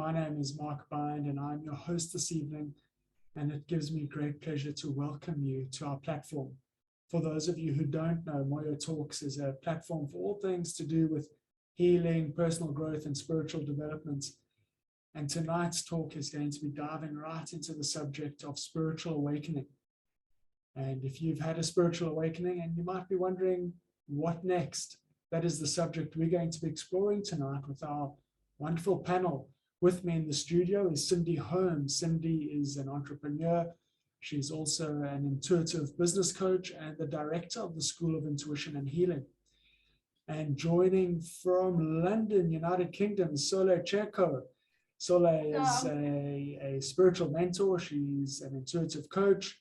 My name is Mark Bind, and I'm your host this evening, and it gives me great pleasure to welcome you to our platform. For those of you who don't know, Moyo Talks is a platform for all things to do with healing, personal growth, and spiritual development. And tonight's talk is going to be diving right into the subject of spiritual awakening. And if you've had a spiritual awakening and you might be wondering, what next? That is the subject we're going to be exploring tonight with our wonderful panel. With me in the studio is Cindy Holmes. Cindy is an entrepreneur. She's also an intuitive business coach and the director of the School of Intuition and Healing. And joining from London, United Kingdom, Sole Checo. Sole is a spiritual mentor. She's an intuitive coach.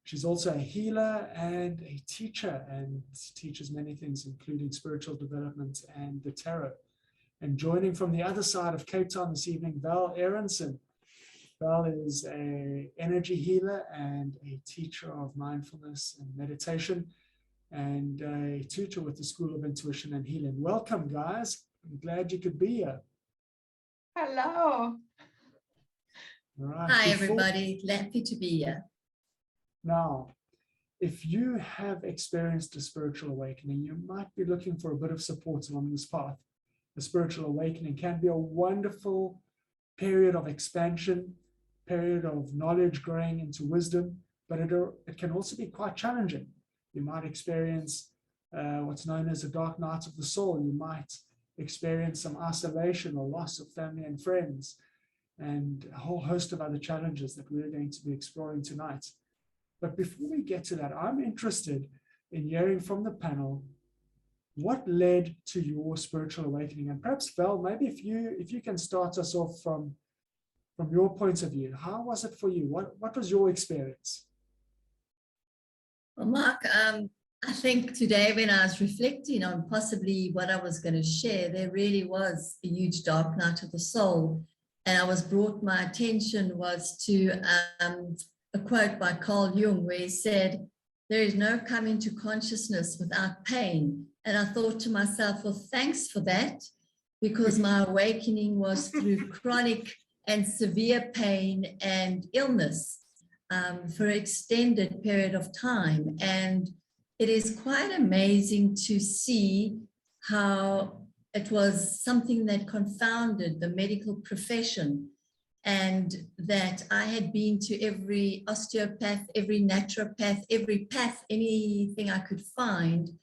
She's also a healer and a teacher, and teaches many things, including spiritual development and the tarot. And joining from the other side of Cape Town this evening, Val Aronson. Val is an energy healer and a teacher of mindfulness and meditation, and a tutor with the School of Intuition and Healing. Welcome, guys. I'm glad you could be here. Hello. All right. Hi, everybody. Happy to be here. Now, if you have experienced a spiritual awakening, you might be looking for a bit of support along this path. A spiritual awakening can be a wonderful period of expansion, period of knowledge growing into wisdom, but it can also be quite challenging. You might experience what's known as a dark night of the soul. You might experience some isolation or loss of family and friends, and a whole host of other challenges that we're going to be exploring tonight. But before we get to that, I'm interested in hearing from the panel what led to your spiritual awakening. And perhaps, Val, maybe if you can start us off from your point of view, how was it for you? What was your experience? Well, Mark, I think today when I was reflecting on possibly what I was going to share, there really was a huge dark night of the soul. And my attention was to a quote by Carl Jung, where he said, "There is no coming to consciousness without pain." And I thought to myself, well, thanks for that, because my awakening was through chronic and severe pain and illness for an extended period of time. And it is quite amazing to see how it was something that confounded the medical profession, and that I had been to every osteopath, every naturopath, every path, anything I could find,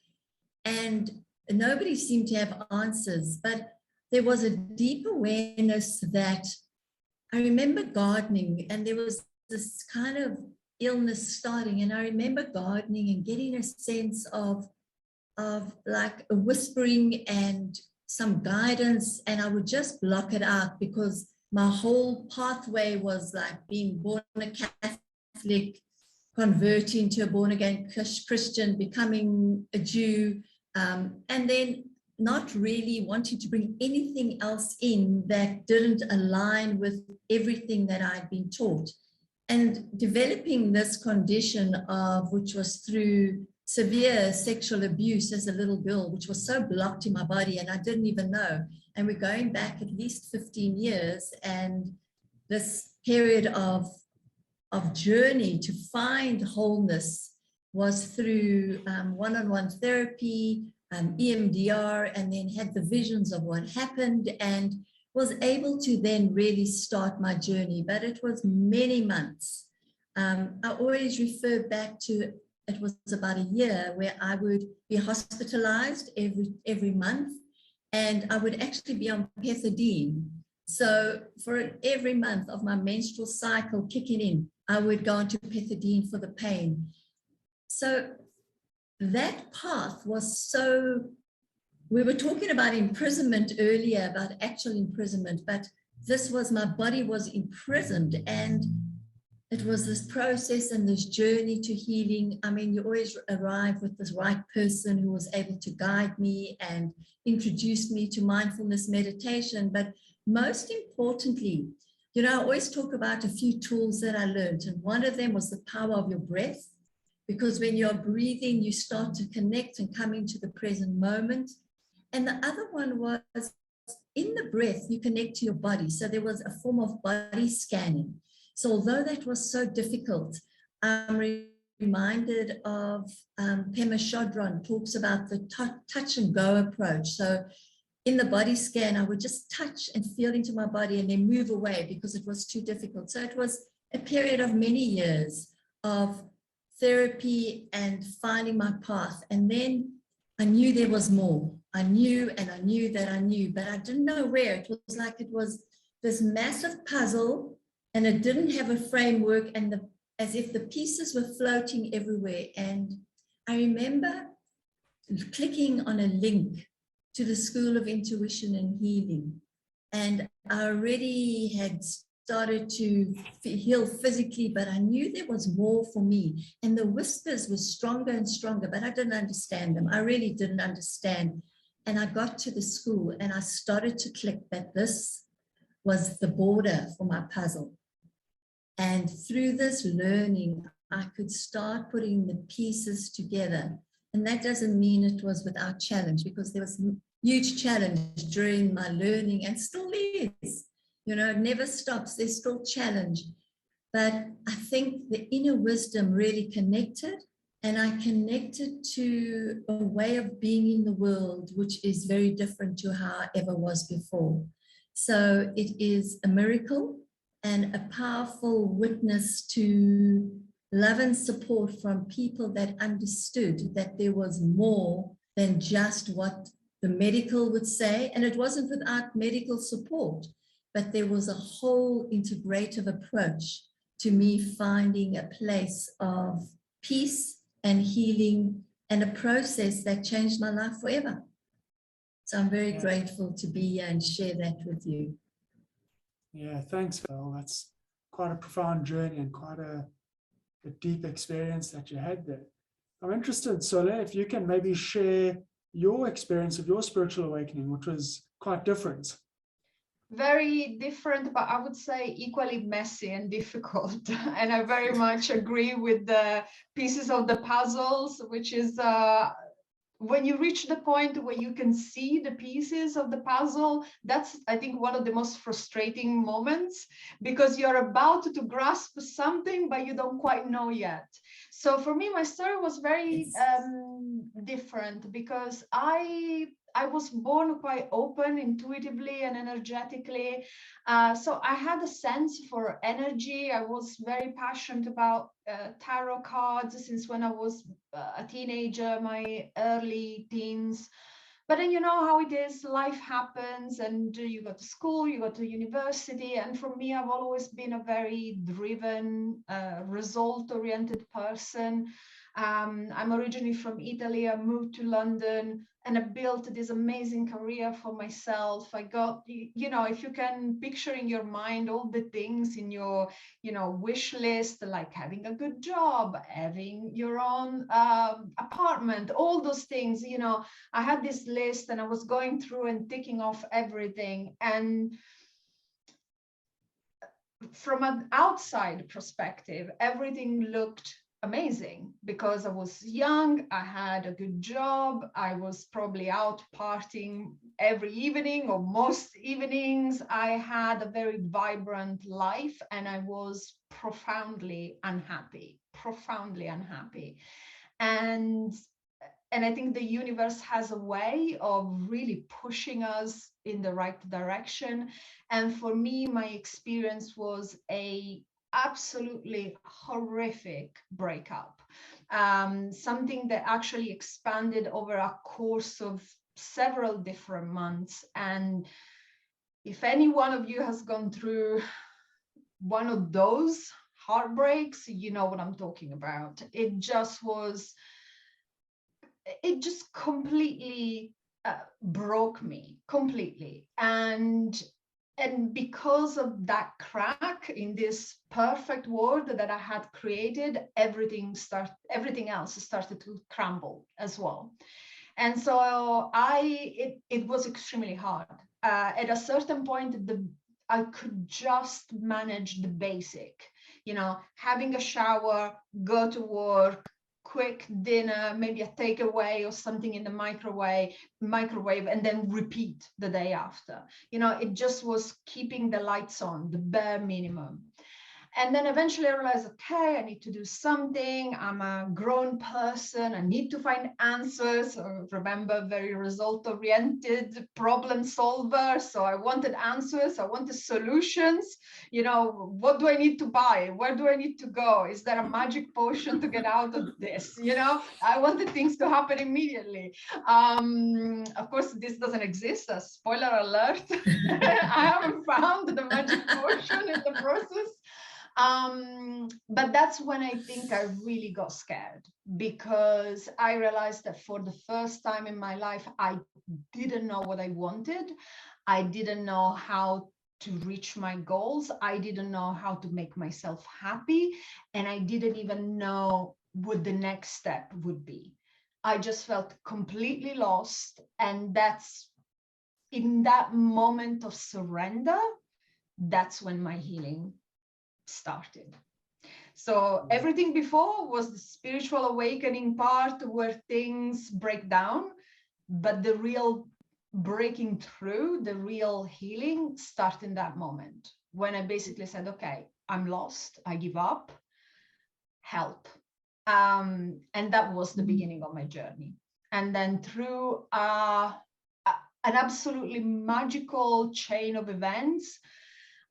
and nobody seemed to have answers. But there was a deep awareness that I remember gardening, and there was this kind of illness starting, and I remember gardening and getting a sense of like a whispering and some guidance, and I would just block it out because my whole pathway was like being born a Catholic, converting to a born-again Christian, becoming a Jew, and then not really wanting to bring anything else in that didn't align with everything that I'd been taught. And developing this condition which was through severe sexual abuse as a little girl, which was so blocked in my body, and I didn't even know. And we're going back at least 15 years, and this period of journey to find wholeness was through one-on-one therapy, EMDR, and then had the visions of what happened, and was able to then really start my journey. But it was many months. I always refer back to, it was about a year where I would be hospitalized every month, and I would actually be on pethidine. So for every month of my menstrual cycle kicking in, I would go onto pethidine for the pain. So that path was so, we were talking about imprisonment earlier, about actual imprisonment, but this was, my body was imprisoned, and it was this process and this journey to healing. I mean, you always arrive with this right person who was able to guide me and introduce me to mindfulness meditation. But most importantly, you know, I always talk about a few tools that I learned, and one of them was the power of your breath, because when you're breathing, you start to connect and come into the present moment. And the other one was in the breath, you connect to your body. So there was a form of body scanning. So although that was so difficult, I'm reminded of Pema Chodron talks about the touch and go approach. So in the body scan, I would just touch and feel into my body and then move away because it was too difficult. So it was a period of many years of therapy and finding my path. And then I knew there was more. I knew and I knew that I knew, but I didn't know where. It was like it was this massive puzzle and it didn't have a framework, and as if the pieces were floating everywhere. And I remember clicking on a link to the School of Intuition and Healing. And I already had started to heal physically, but I knew there was more for me. And the whispers were stronger and stronger, but I didn't understand them. I really didn't understand. And I got to the school and I started to click that this was the border for my puzzle. And through this learning, I could start putting the pieces together. And that doesn't mean it was without challenge, because there was huge challenge during my learning and still is. You know, it never stops. There's still challenge. But I think the inner wisdom really connected, and I connected to a way of being in the world, which is very different to how I ever was before. So it is a miracle and a powerful witness to love and support from people that understood that there was more than just what the medical would say. And it wasn't without medical support, but there was a whole integrative approach to me finding a place of peace and healing and a process that changed my life forever. So I'm very grateful to be here and share that with you. Yeah, thanks, Val. That's quite a profound journey and quite a deep experience that you had there. I'm interested, Sola, if you can maybe share your experience of your spiritual awakening, which was quite different. Very different, but I would say equally messy and difficult. And I very much agree with the pieces of the puzzles, which is when you reach the point where you can see the pieces of the puzzle, that's, I think, one of the most frustrating moments, because you're about to grasp something, but you don't quite know yet. So for me, my story was very different, because I was born quite open intuitively and energetically. So I had a sense for energy. I was very passionate about tarot cards since when I was a teenager, my early teens. But then you know how it is, life happens and you go to school, you go to university. And for me, I've always been a very driven, result-oriented person. I'm originally from Italy. I moved to London and I built this amazing career for myself. I got, you know, if you can picture in your mind all the things in your, you know, wish list, like having a good job, having your own apartment, all those things, you know, I had this list and I was going through and ticking off everything. And from an outside perspective, everything looked amazing because I was young, I had a good job, I was probably out partying every evening or most evenings. I had a very vibrant life and I was profoundly unhappy. And I think the universe has a way of really pushing us in the right direction. And for me, my experience was a absolutely horrific breakup, something that actually expanded over a course of several different months. And if any one of you has gone through one of those heartbreaks, you know what I'm talking about. It just completely broke me completely. And because of that crack in this perfect world that I had created, everything else started to crumble as well. And so it was extremely hard. At a certain point, I could just manage the basic, you know, having a shower, go to work, quick dinner, maybe a takeaway or something in the microwave, and then repeat the day after. You know, it just was keeping the lights on, the bare minimum. And then eventually I realized, okay, I need to do something. I'm a grown person. I need to find answers. Remember, very result-oriented problem solver. So I wanted answers. I wanted solutions. You know, what do I need to buy? Where do I need to go? Is there a magic potion to get out of this? You know, I wanted things to happen immediately. Of course, this doesn't exist. Spoiler alert. I haven't found the magic potion in the process. But that's when I think I really got scared, because I realized that for the first time in my life, I didn't know what I wanted. I didn't know how to reach my goals. I didn't know how to make myself happy. And I didn't even know what the next step would be. I just felt completely lost. And that's in that moment of surrender, that's when my healing started. So everything before was the spiritual awakening part where things break down, but the real breaking through, the real healing started in that moment when I basically said, okay, I'm lost, I give up, help. And that was the beginning of my journey. And then through an absolutely magical chain of events,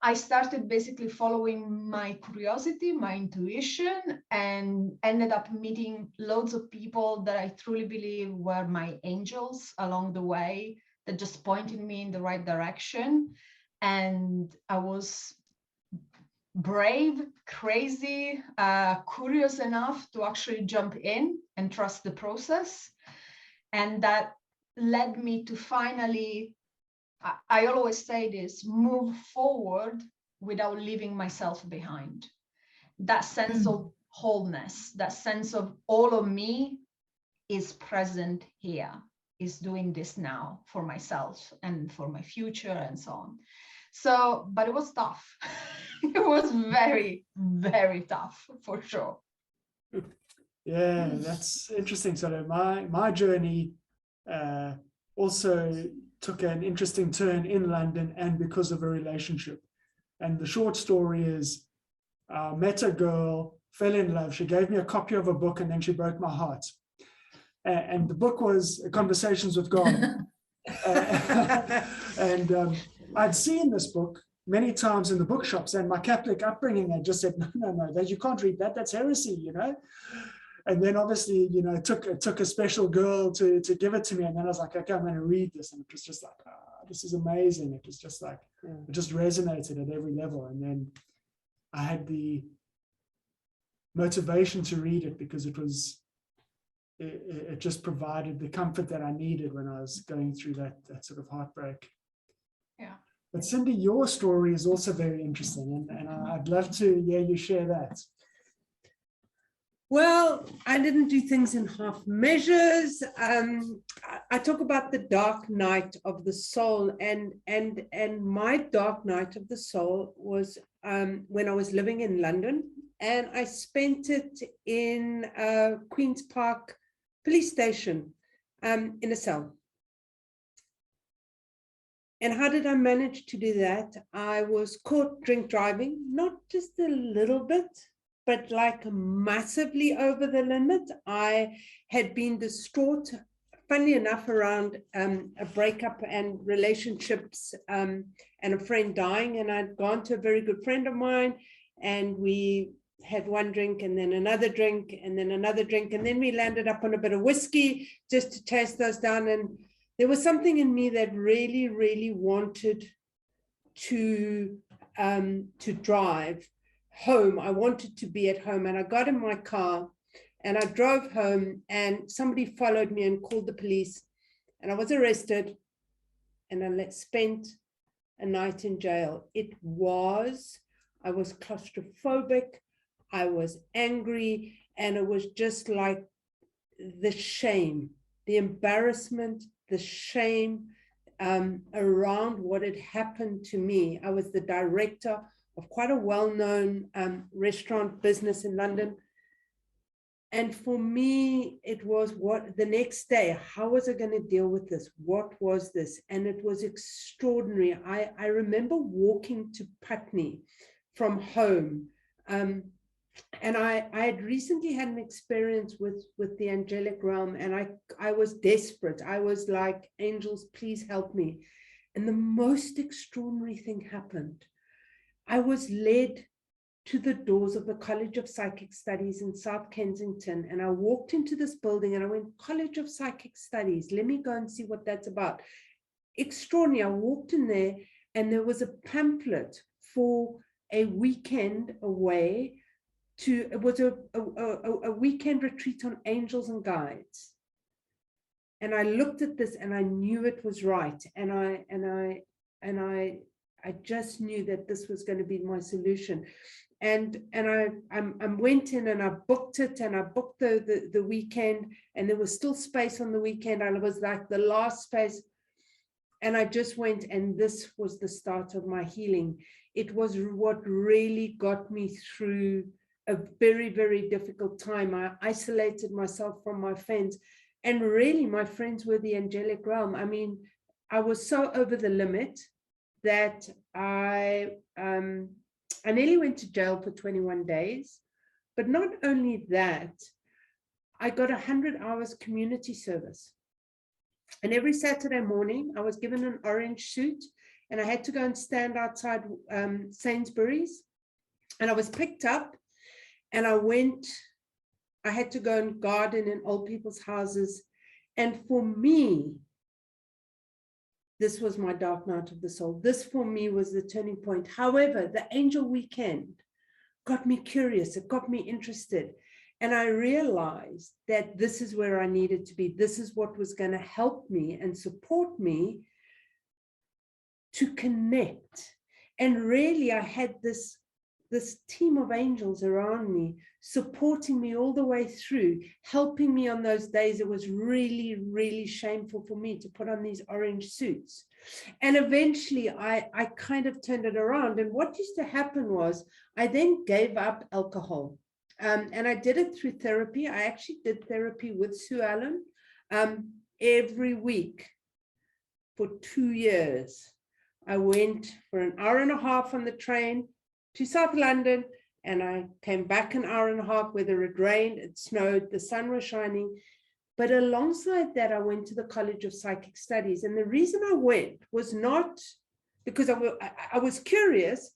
I started basically following my curiosity, my intuition, and ended up meeting loads of people that I truly believe were my angels along the way, that just pointed me in the right direction. And I was brave, crazy, curious enough to actually jump in and trust the process. And that led me to finally, I always say this, move forward without leaving myself behind. That sense of wholeness, that sense of all of me is present here, is doing this now for myself and for my future and so on. So, but it was tough. It was very, very tough for sure. Yeah, that's interesting. So my journey also took an interesting turn in London, and because of a relationship. And the short story is, met a girl, fell in love. She gave me a copy of a book, and then she broke my heart. And the book was Conversations with God. And I'd seen this book many times in the bookshops, and my Catholic upbringing had just said, no, that you can't read that. That's heresy, you know. And then obviously, you know, it took a special girl to give it to me. And then I was like, okay, I'm going to read this. And it was just like, this is amazing. It was just like, it just resonated at every level. And then I had the motivation to read it because it just provided the comfort that I needed when I was going through that sort of heartbreak. Yeah. But Cindy, your story is also very interesting. And I'd love to hear you share that. Well, I didn't do things in half measures. I talk about the dark night of the soul, and my dark night of the soul was when I was living in London, and I spent it in Queen's Park police station in a cell. And how did I manage to do that? I was caught drink driving, not just a little bit, but like massively over the limit. I had been distraught, funnily enough, around a breakup and relationships and a friend dying. And I'd gone to a very good friend of mine, and we had one drink and then another drink and then another drink. And then we landed up on a bit of whiskey just to chase those down. And there was something in me that really, really wanted to drive home. I wanted to be at home, and I got in my car and I drove home, and somebody followed me and called the police, and I was arrested, and I spent a night in jail. I was claustrophobic, I was angry, and it was just like the shame, the embarrassment, the shame around what had happened to me. I was the director of quite a well-known restaurant business in London. And for me, it was what the next day, how was I going to deal with this? What was this? And it was extraordinary. I remember walking to Putney from home. And I had recently had an experience with the angelic realm, and I was desperate. I was like, angels, please help me. And the most extraordinary thing happened. I was led to the doors of the College of Psychic Studies in South Kensington. And I walked into this building and I went, College of Psychic Studies, let me go and see what that's about. Extraordinary. I walked in there and there was a pamphlet for a weekend away to, it was a weekend retreat on angels and guides. And I looked at this and I knew it was right. And I just knew that this was going to be my solution. And I went in and I booked it, and I booked the weekend, and there was still space on the weekend. And it was like the last space. And I just went, and this was the start of my healing. It was what really got me through a very, very difficult time. I isolated myself from my friends, and really my friends were the angelic realm. I mean, I was so over the limit that I nearly went to jail for 21 days. But not only that, I got 100 hours community service. And every Saturday morning, I was given an orange suit, and I had to go and stand outside Sainsbury's. And I was picked up, and I had to go and garden in old people's houses. And for me, this was my dark night of the soul. This for me was the turning point. However, the angel weekend got me curious. It got me interested. And I realized that this is where I needed to be. This is what was going to help me and support me to connect. And really, I had this team of angels around me, supporting me all the way through, helping me on those days. It was really, really shameful for me to put on these orange suits. And eventually I kind of turned it around. And what used to happen was I then gave up alcohol. And I did it through therapy. I actually did therapy with Sue Allen every week for 2 years. I went for an hour and a half on the train to South London, and I came back an hour and a half, whether it rained, it snowed, the sun was shining. But alongside that, I went to the College of Psychic Studies. And the reason I went was not because I was curious,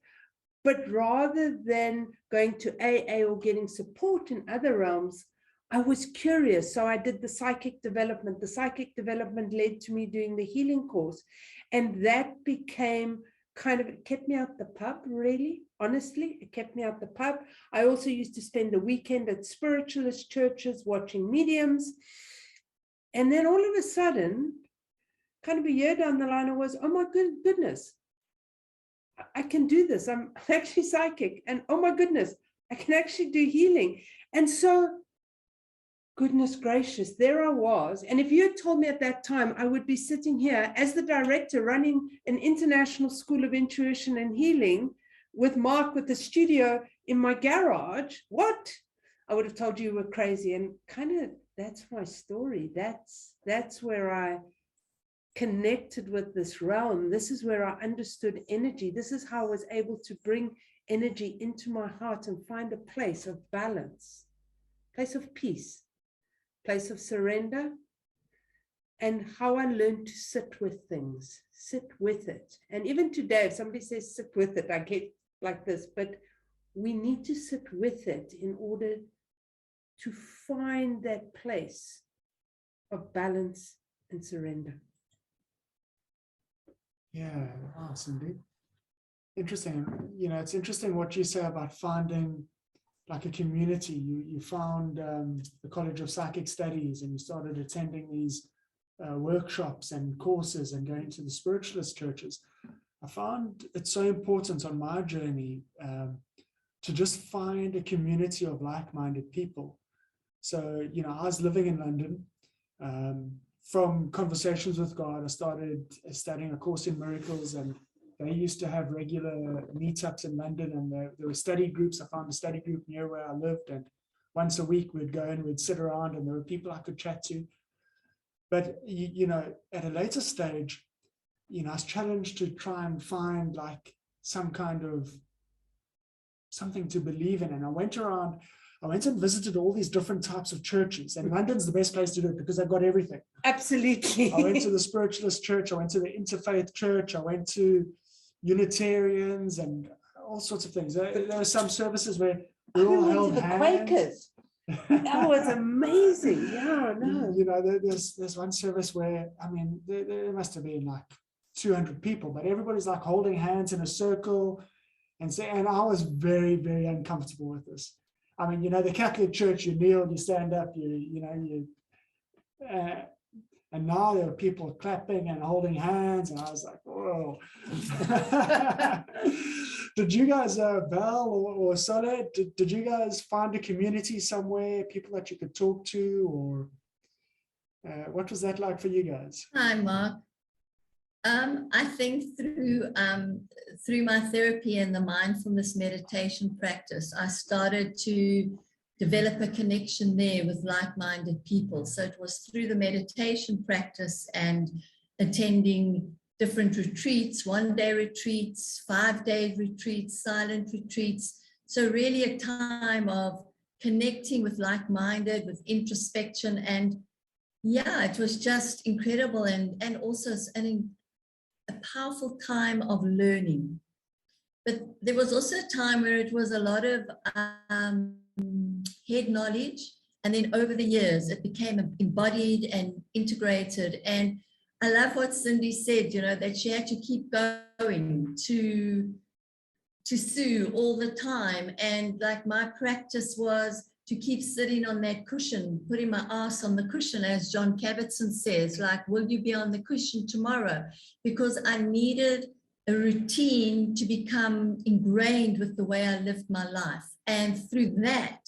but rather than going to AA or getting support in other realms, I was curious. So I did the psychic development. The psychic development led to me doing the healing course. And that became kind of, it kept me out the pub, really, honestly, it kept me out the pub. I also used to spend the weekend at spiritualist churches watching mediums. And then all of a sudden, kind of a year down the line, I was, oh my goodness, I can do this. I'm actually psychic. And oh my goodness, I can actually do healing. And so, goodness gracious, there I was. And if you had told me at that time, I would be sitting here as the director running an international school of intuition and healing with Mark with the studio in my garage, what? I would have told you were crazy. And kind of, that's my story. That's where I connected with this realm. This is where I understood energy. This is how I was able to bring energy into my heart and find a place of balance, place of peace, place of surrender, and how I learned to sit with things, sit with it. And even today, if somebody says sit with it, I get like this, but we need to sit with it in order to find that place of balance and surrender. Yeah, wow, Cindy. Interesting. You know, it's interesting what you say about finding like a community. You found the College of Psychic Studies, and you started attending these workshops and courses and going to the spiritualist churches. I found it so important on my journey to just find a community of like-minded people. So, you know, I was living in London. From Conversations with God, I started studying A Course in Miracles, and they used to have regular meetups in London, and there were study groups. I found a study group near where I lived, and once a week we'd go and we'd sit around and there were people I could chat to. But, you know, at a later stage, you know, I was challenged to try and find like some kind of something to believe in. And I went and visited all these different types of churches. And London's the best place to do it because they've got everything. Absolutely. I went to the spiritualist church. I went to the interfaith church. I went to Unitarians and all sorts of things. There were some services where we all went held to the hands. Quakers. That was amazing. Yeah, no. You know, there's one service where, I mean, there must have been like 200 people, but everybody's like holding hands in a circle. And I was very, very uncomfortable with this. I mean, you know, the Catholic Church, you kneel, you stand up, and now there are people clapping and holding hands, and I was like, whoa. Did you guys, Val or Soledad, did you guys find a community somewhere, people that you could talk to, or what was that like for you guys? Hi, Mark. I think through my therapy and the mindfulness meditation practice, I started to develop a connection there with like-minded people. So it was through the meditation practice and attending different retreats, one-day retreats, 5-day retreats, silent retreats. So really a time of connecting with like-minded, with introspection. And yeah, it was just incredible and also a powerful time of learning. But there was also a time where it was a lot of head knowledge, and then over the years it became embodied and integrated. And I love what Cindy said, you know, that she had to keep going to Sue all the time. And like my practice was to keep sitting on that cushion, putting my ass on the cushion, as John Kabat-Zinn says, like, will you be on the cushion tomorrow? Because I needed a routine to become ingrained with the way I lived my life. And through that,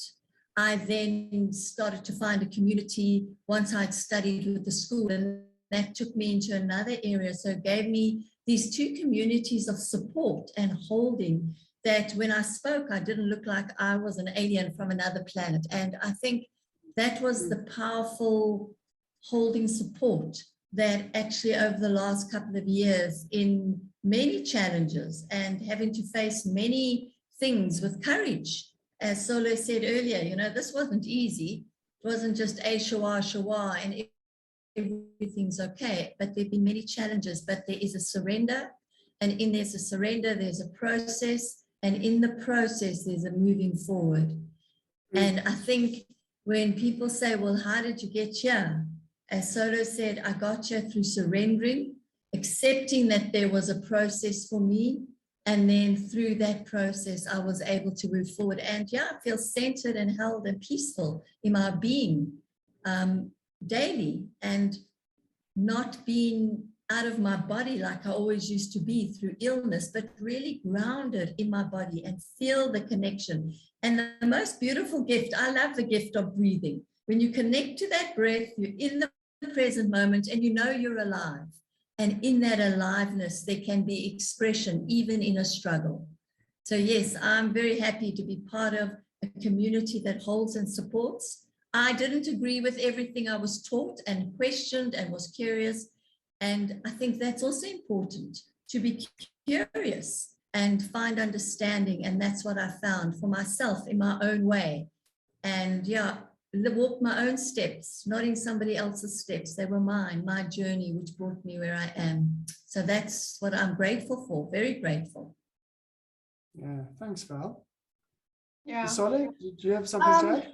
I then started to find a community once I'd studied with the school, and that took me into another area. So it gave me these two communities of support and holding, that when I spoke, I didn't look like I was an alien from another planet. And I think that was the powerful holding support that actually over the last couple of years, in many challenges and having to face many things with courage, as Solo said earlier, you know, this wasn't easy. It wasn't just a shawa and everything's okay, but there've been many challenges, but there is a surrender, and in there's a surrender, there's a process, and in the process, there's a moving forward. And I think when people say, well, how did you get here? As Solo said, I got here through surrendering, accepting that there was a process for me. And then through that process, I was able to move forward. And yeah, I feel centered and held and peaceful in my being daily, and not being out of my body like I always used to be through illness, but really grounded in my body and feel the connection. And the most beautiful gift, I love the gift of breathing. When you connect to that breath, you're in the present moment and you know you're alive. And in that aliveness, there can be expression, even in a struggle. So yes, I'm very happy to be part of a community that holds and supports. I didn't agree with everything I was taught and questioned and was curious. And I think that's also important, to be curious and find understanding. And that's what I found for myself in my own way. And yeah, walk my own steps, not in somebody else's steps. They were mine, my journey, which brought me where I am. So that's what I'm grateful for, very grateful. Yeah, thanks, Val. Yeah. Solly, do you have something to add?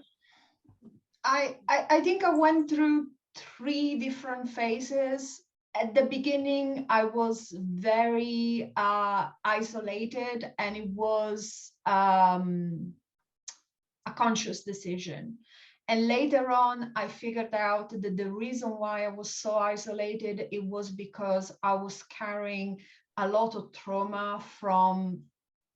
I think I went through 3 different phases. At the beginning, I was very isolated, and it was a conscious decision. And later on, I figured out that the reason why I was so isolated, it was because I was carrying a lot of trauma from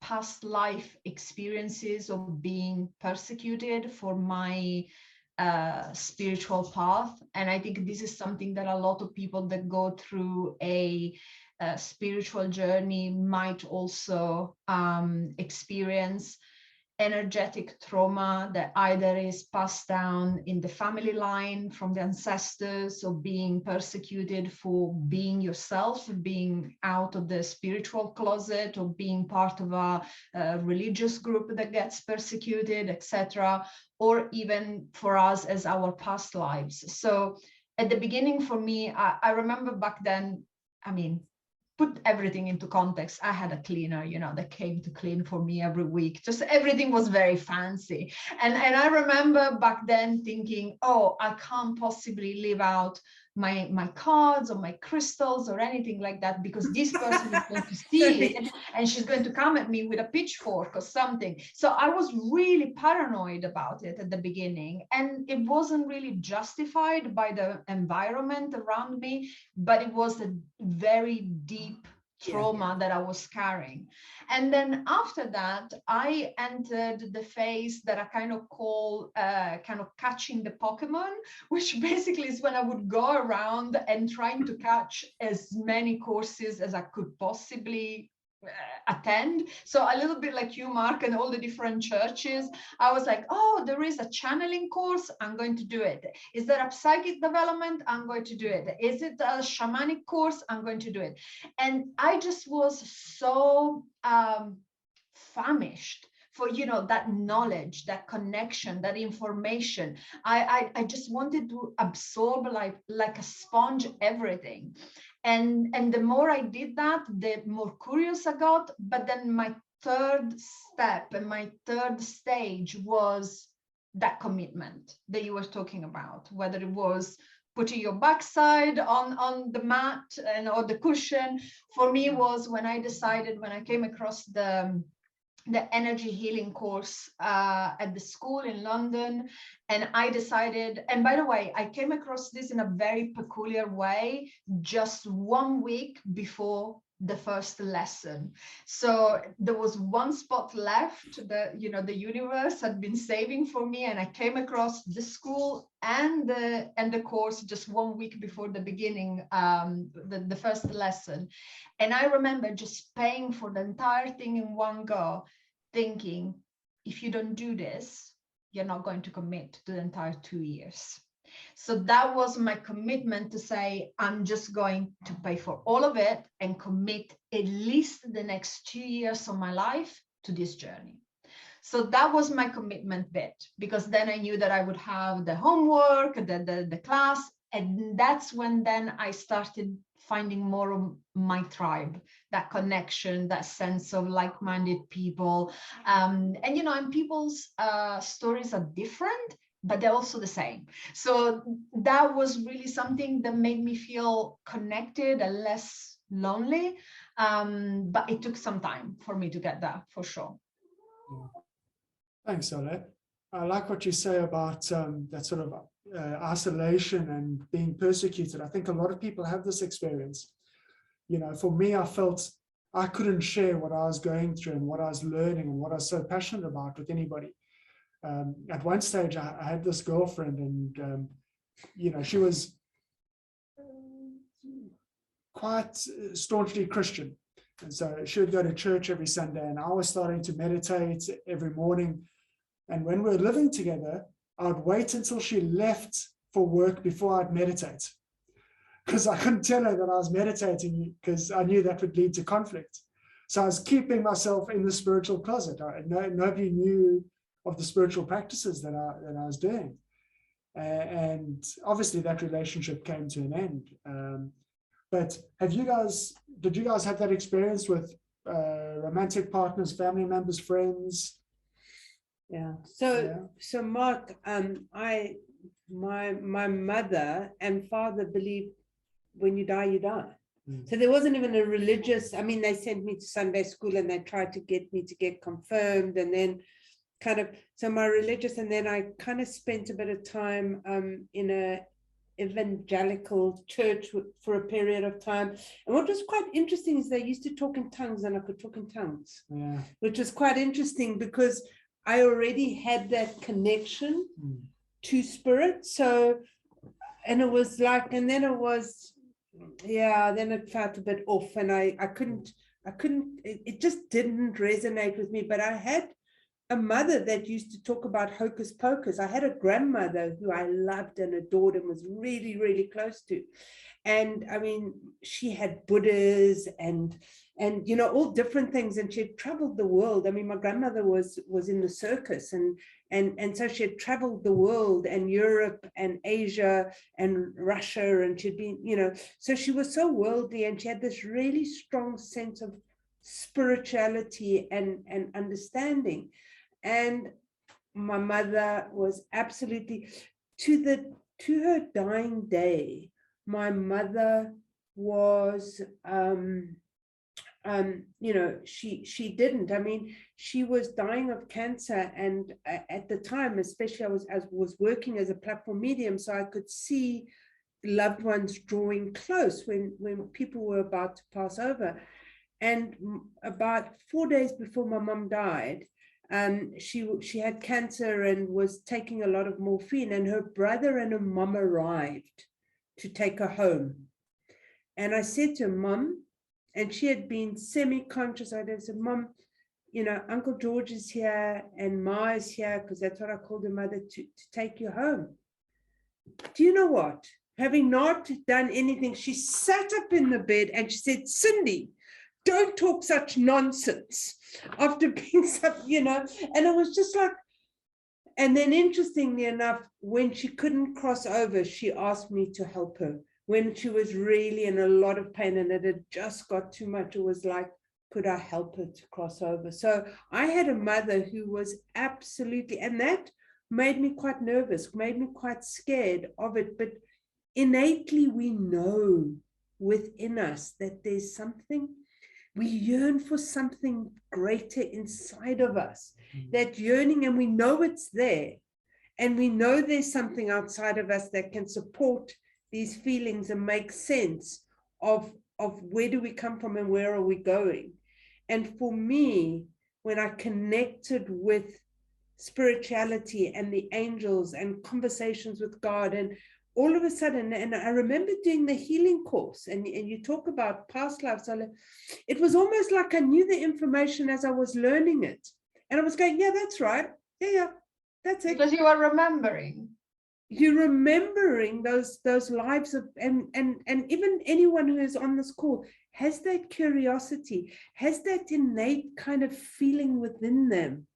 past life experiences of being persecuted for my spiritual path. And I think this is something that a lot of people that go through a spiritual journey might also experience. energetic trauma that either is passed down in the family line from the ancestors, or being persecuted for being yourself, being out of the spiritual closet, or being part of a religious group that gets persecuted, etc., or even for us as our past lives. So at the beginning for me, I remember back then, I mean, put everything into context. I had a cleaner, that came to clean for me every week. Just everything was very fancy. And I remember back then thinking, oh, I can't possibly live out my cards or my crystals or anything like that, because this person is going to see it and she's going to come at me with a pitchfork or something. So I was really paranoid about it at the beginning, and it wasn't really justified by the environment around me, but it was a very deep trauma that I was carrying. And then after that, I entered the phase that I kind of call kind of catching the Pokemon, which basically is when I would go around and trying to catch as many courses as I could possibly attend. So a little bit like you, Mark, and all the different churches. I was like, oh, there is a channeling course, I'm going to do it. Is there a psychic development? I'm going to do it. Is it a shamanic course? I'm going to do it. And I just was so famished for that knowledge, that connection, that information. I just wanted to absorb like a sponge everything. And the more I did that, the more curious I got. But then my third step and my third stage was that commitment that you were talking about, whether it was putting your backside on the mat or the cushion. For me, was when I decided, when I came across the energy healing course at the school in London. And I decided, and by the way, I came across this in a very peculiar way, just 1 week before the first lesson. So there was one spot left that, the universe had been saving for me. And I came across the school and the course just 1 week before the beginning, the first lesson. And I remember just paying for the entire thing in one go, thinking, if you don't do this, you're not going to commit to the entire 2 years. So that was my commitment, to say, I'm just going to pay for all of it and commit at least the next 2 years of my life to this journey. So that was my commitment bit, because then I knew that I would have the homework, the class, and that's when then I started finding more of my tribe, that connection, that sense of like-minded people. And people's stories are different, but they're also the same. So that was really something that made me feel connected and less lonely. But it took some time for me to get that, for sure. Thanks, Ole. I like what you say about that sort of isolation and being persecuted. I think a lot of people have this experience. For me, I felt I couldn't share what I was going through and what I was learning and what I was so passionate about with anybody. At one stage, I had this girlfriend, and she was quite staunchly Christian. And so she would go to church every Sunday, and I was starting to meditate every morning. And when we were living together, I would wait until she left for work before I'd meditate, because I couldn't tell her that I was meditating, because I knew that would lead to conflict. So I was keeping myself in the spiritual closet. Nobody knew of the spiritual practices that I was doing. And obviously that relationship came to an end. But did you guys have that experience with romantic partners, family members, friends? Yeah. So Mark, my mother and father believed when you die, you die. So there wasn't even a religious, they sent me to Sunday school and they tried to get me to get confirmed, and then so my religious, and then I kind of spent a bit of time in a evangelical church for a period of time. And what was quite interesting is they used to talk in tongues, and I could talk in tongues, which was quite interesting because I already had that connection to spirit. So, and it was like, and then it was, then it felt a bit off, and I couldn't, it just didn't resonate with me. But I had a mother that used to talk about hocus pocus. I had a grandmother who I loved and adored and was really, really close to. And I mean, she had Buddhas and all different things, and she had traveled the world. I mean, my grandmother was in the circus, and so she had traveled the world and Europe and Asia and Russia, and she'd been, so she was so worldly, and she had this really strong sense of spirituality and understanding. And my mother was absolutely, to her dying day, my mother was she didn't. I mean, she was dying of cancer, and at the time, especially, I was working as a platform medium, so I could see loved ones drawing close when people were about to pass over. And about 4 days before my mum died, she had cancer and was taking a lot of morphine, and her brother and her mum arrived to take her home. And I said to her, Mum, and she had been semi-conscious. I said, Mum, Uncle George is here and Ma is here, because that's what I called her mother, to take you home. Do you know what? Having not done anything, she sat up in the bed and she said, Cindy, don't talk such nonsense after being and I was just like, and then interestingly enough, when she couldn't cross over, she asked me to help her. When she was really in a lot of pain and it had just got too much, it was like, could I help her to cross over? So I had a mother who was absolutely, and that made me quite nervous, made me quite scared of it. But innately, we know within us that there's something, we yearn for something greater inside of us, that yearning, and we know it's there. And we know there's something outside of us that can support these feelings and make sense of where do we come from and where are we going. And for me, when I connected with spirituality and the angels and conversations with God, and all of a sudden, and I remember doing the healing course, and you talk about past lives, it was almost like I knew the information as I was learning it. And I was going, yeah, that's right. Yeah, that's it. Because you are remembering. You're remembering those lives of, and even anyone who is on this call has that curiosity, has that innate kind of feeling within them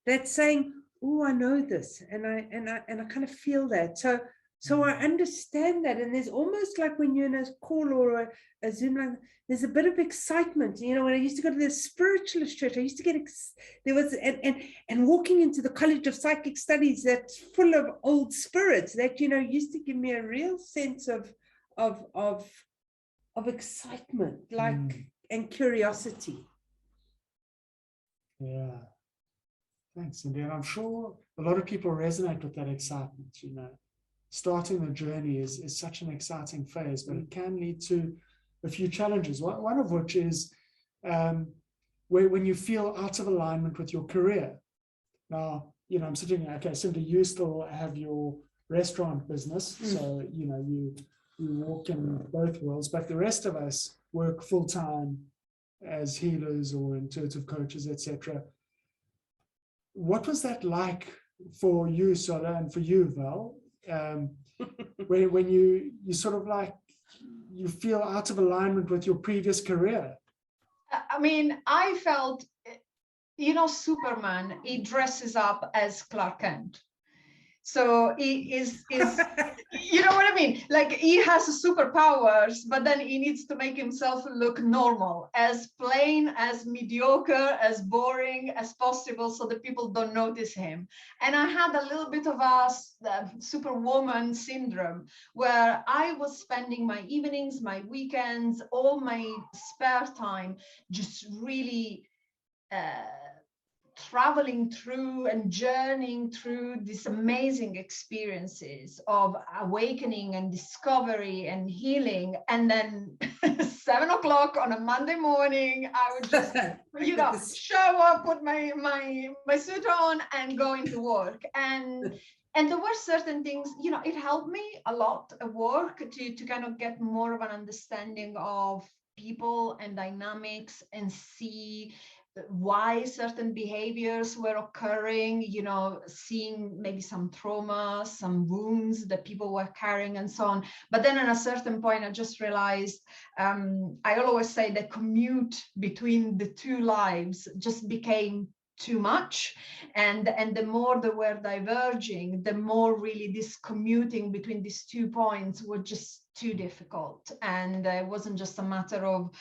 that's saying, oh, I know this, and I kind of feel that. So I understand that, and there's almost like when you're in a call or a Zoom, like, there's a bit of excitement. When I used to go to the spiritualist church, I used to get there was and walking into the College of Psychic Studies that's full of old spirits that used to give me a real sense of excitement, like and curiosity. Yeah. Thanks, Cindy. And I'm sure a lot of people resonate with that excitement. Starting the journey is such an exciting phase, but it can lead to a few challenges. One of which is when you feel out of alignment with your career. Now, I'm sitting, okay, Cindy, you still have your restaurant business. So, you walk in both worlds, but the rest of us work full-time as healers or intuitive coaches, etc. What was that like for you, Sola, and for you, Val? When you sort of like, you feel out of alignment with your previous career? I mean, I felt, Superman, he dresses up as Clark Kent. So he is, you know what I mean? Like, he has superpowers, but then he needs to make himself look normal, as plain, as mediocre, as boring as possible, so that people don't notice him. And I had a little bit of a superwoman syndrome, where I was spending my evenings, my weekends, all my spare time, just really traveling through and journeying through these amazing experiences of awakening and discovery and healing. And then 7 o'clock on a Monday morning, I would just show up, put my suit on and go into work. And there were certain things, it helped me a lot at work to kind of get more of an understanding of people and dynamics and see why certain behaviors were occurring, seeing maybe some trauma, some wounds that people were carrying and so on. But then at a certain point, I just realized, I always say the commute between the two lives just became too much, and the more they were diverging, the more really this commuting between these 2 points was just too difficult. And it wasn't just a matter of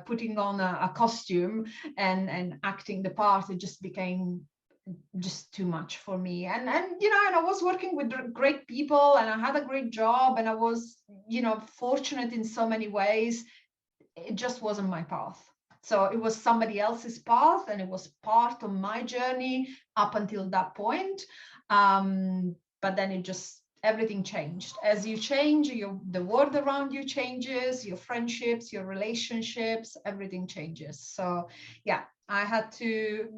putting on a costume and acting the part. It just became just too much for me. And I was working with great people, and I had a great job, and I was fortunate in so many ways. It just wasn't my path. So it was somebody else's path, and it was part of my journey up until that point. But then everything changed. As you change, the world around you changes, your friendships, your relationships, everything changes. So yeah, I had to,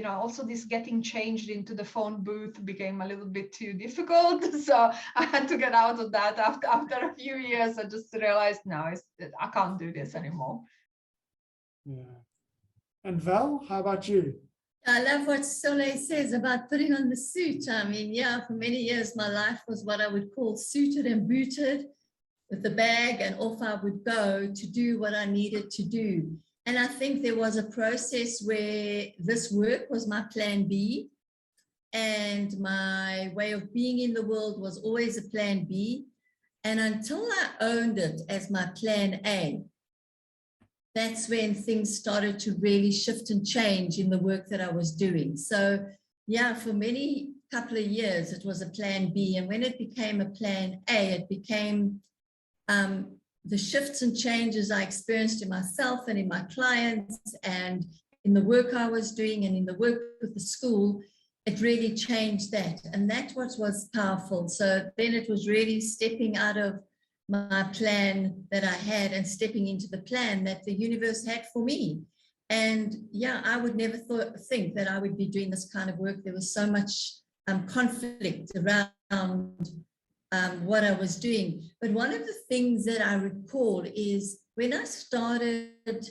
also this getting changed into the phone booth became a little bit too difficult. So I had to get out of that after a few years. I just realized, no, I can't do this anymore. Yeah. And Val, how about you? I love what Soleil says about putting on the suit. I mean, yeah, for many years, my life was what I would call suited and booted with the bag, and off I would go to do what I needed to do. And I think there was a process where this work was my plan B, and my way of being in the world was always a plan B. And until I owned it as my plan A, that's when things started to really shift and change in the work that I was doing. So yeah, for many couple of years, it was a plan B. And when it became a plan A, it became the shifts and changes I experienced in myself and in my clients and in the work I was doing and in the work with the school. It really changed that. And that's what was powerful. So then it was really stepping out of my plan that I had and stepping into the plan that the universe had for me. And yeah, I would never think that I would be doing this kind of work. There was so much conflict around what I was doing. But one of the things that I recall is when I started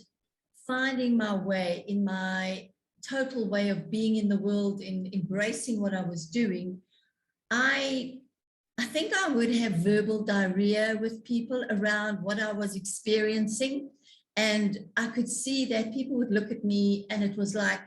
finding my way in my total way of being in the world, in embracing what I was doing, I think I would have verbal diarrhea with people around what I was experiencing. And I could see that people would look at me, and it was like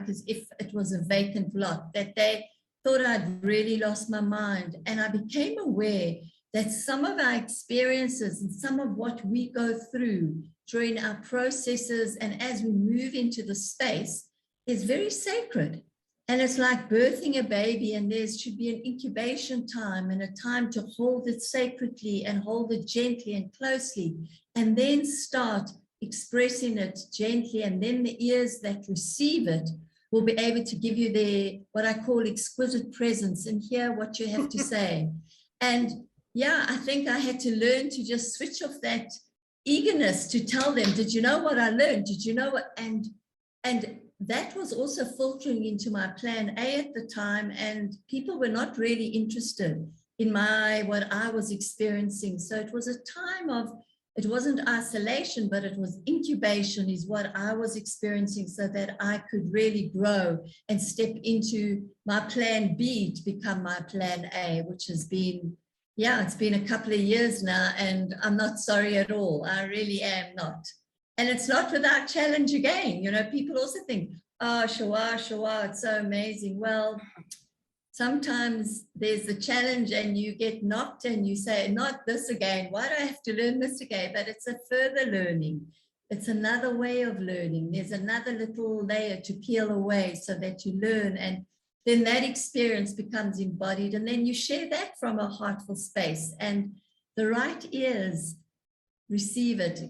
as if it was a vacant lot, that they thought I'd really lost my mind. And I became aware that some of our experiences and some of what we go through during our processes and as we move into the space is very sacred. And it's like birthing a baby, and there should be an incubation time and a time to hold it sacredly and hold it gently and closely, and then start expressing it gently. And then the ears that receive it will be able to give you their, what I call exquisite presence, and hear what you have to say. And yeah, I think I had to learn to just switch off that eagerness to tell them, did you know what I learned? Did you know what? And that was also filtering into my plan A at the time, and people were not really interested in what I was experiencing. So it was a time of, it wasn't isolation, but it was incubation is what I was experiencing, so that I could really grow and step into my plan B to become my plan A, which has been, yeah, it's been a couple of years now, and I'm not sorry at all. I really am not. And it's not without challenge again. People also think, oh, Shawa, it's so amazing. Well, sometimes there's a challenge and you get knocked and you say, not this again. Why do I have to learn this again? But it's a further learning. It's another way of learning. There's another little layer to peel away so that you learn. And then that experience becomes embodied. And then you share that from a heartful space. And the right ears receive it.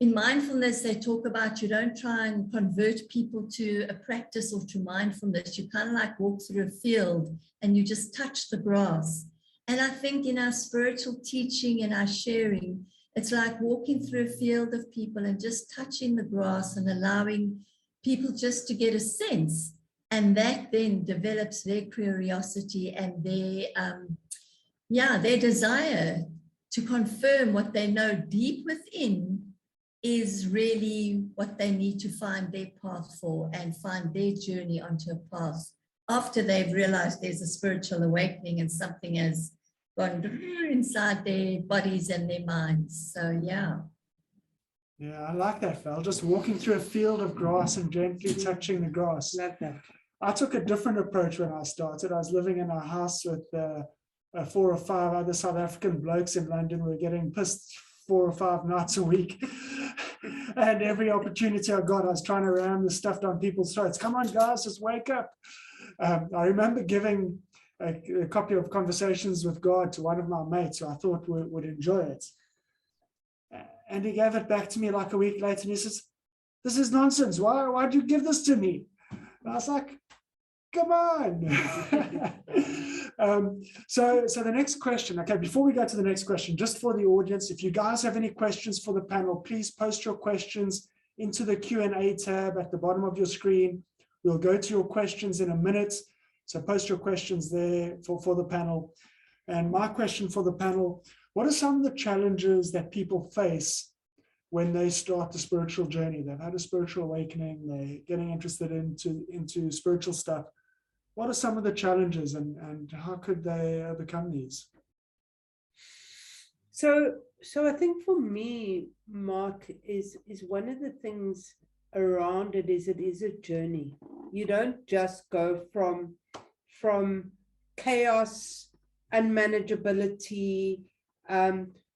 In mindfulness, they talk about you don't try and convert people to a practice or to mindfulness. You kind of like walk through a field and you just touch the grass. And I think in our spiritual teaching and our sharing, it's like walking through a field of people and just touching the grass and allowing people just to get a sense. And that then develops their curiosity and their desire to confirm what they know deep within is really what they need to find their path for and find their journey onto a path after they've realized there's a spiritual awakening and something has gone inside their bodies and their minds. So, yeah. Yeah, I like that, Val. Just walking through a field of grass and gently touching the grass. Love that. I took a different approach when I started. I was living in a house with 4 or 5 other South African blokes in London. We were getting pissed 4 or 5 nights a week. And every opportunity I got, I was trying to ram the stuff down people's throats. Come on, guys, just wake up. I remember giving a copy of Conversations with God to one of my mates who I thought would enjoy it. And he gave it back to me like a week later, and he says, "This is nonsense. Why'd you give this to me?" And I was like, "Come on." So the next question, okay, before we go to the next question, just for the audience, if you guys have any questions for the panel, please post your questions into the Q&A tab at the bottom of your screen. We'll go to your questions in a minute. So post your questions there for the panel. And my question for the panel, what are some of the challenges that people face when they start the spiritual journey? They've had a spiritual awakening, they're getting interested into spiritual stuff. What are some of the challenges and how could they overcome these? So I think for me, Mark, is one of the things around it is a journey. You don't just go from chaos, unmanageability,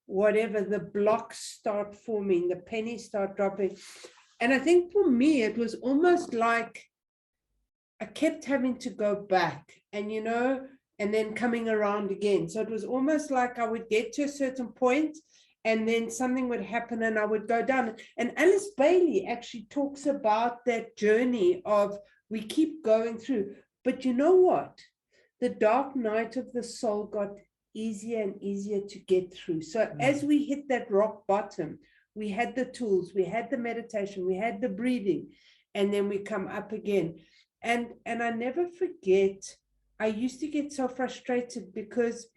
whatever, the blocks start forming, the pennies start dropping. And I think for me, it was almost like I kept having to go back and, and then coming around again. So it was almost like I would get to a certain point and then something would happen and I would go down. And Alice Bailey actually talks about that journey of we keep going through. But you know what? The dark night of the soul got easier and easier to get through. So as we hit that rock bottom, we had the tools, we had the meditation, we had the breathing, and then we come up again. And I never forget, I used to get so frustrated because,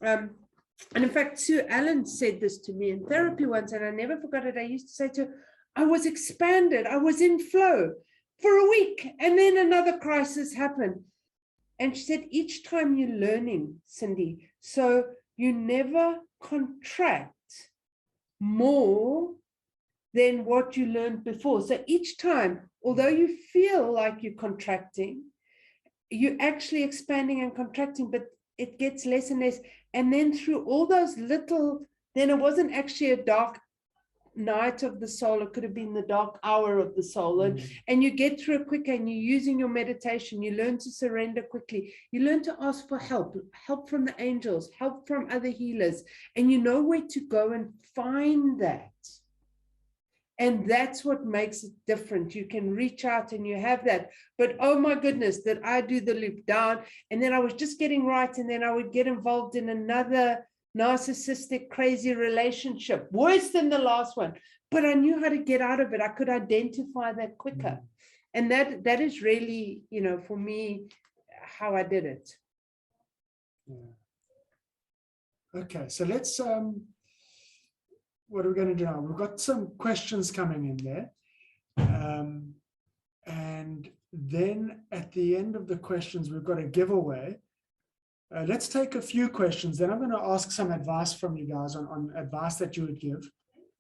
and in fact, Sue Allen said this to me in therapy once, and I never forgot it. I used to say to her, I was expanded, I was in flow for a week, and then another crisis happened. And she said, each time you're learning, Cindy, so you never contract more than what you learned before. So each time, although you feel like you're contracting, you're actually expanding and contracting, but it gets less and less. And then through all those little, then it wasn't actually a dark night of the soul, it could have been the dark hour of the soul. And you get through it quicker, and you're using your meditation, you learn to surrender quickly, you learn to ask for help from the angels, help from other healers, and you know where to go and find that. And that's what makes it different. You can reach out and you have that. But oh my goodness, that I do the loop down, and then I was just getting right, and then I would get involved in another narcissistic, crazy relationship, worse than the last one. But I knew how to get out of it. I could identify that quicker. And that is really, for me, how I did it. Okay, so let's what are we going to do now? We've got some questions coming in there. And then at the end of the questions, we've got a giveaway. Let's take a few questions. Then I'm going to ask some advice from you guys on advice that you would give.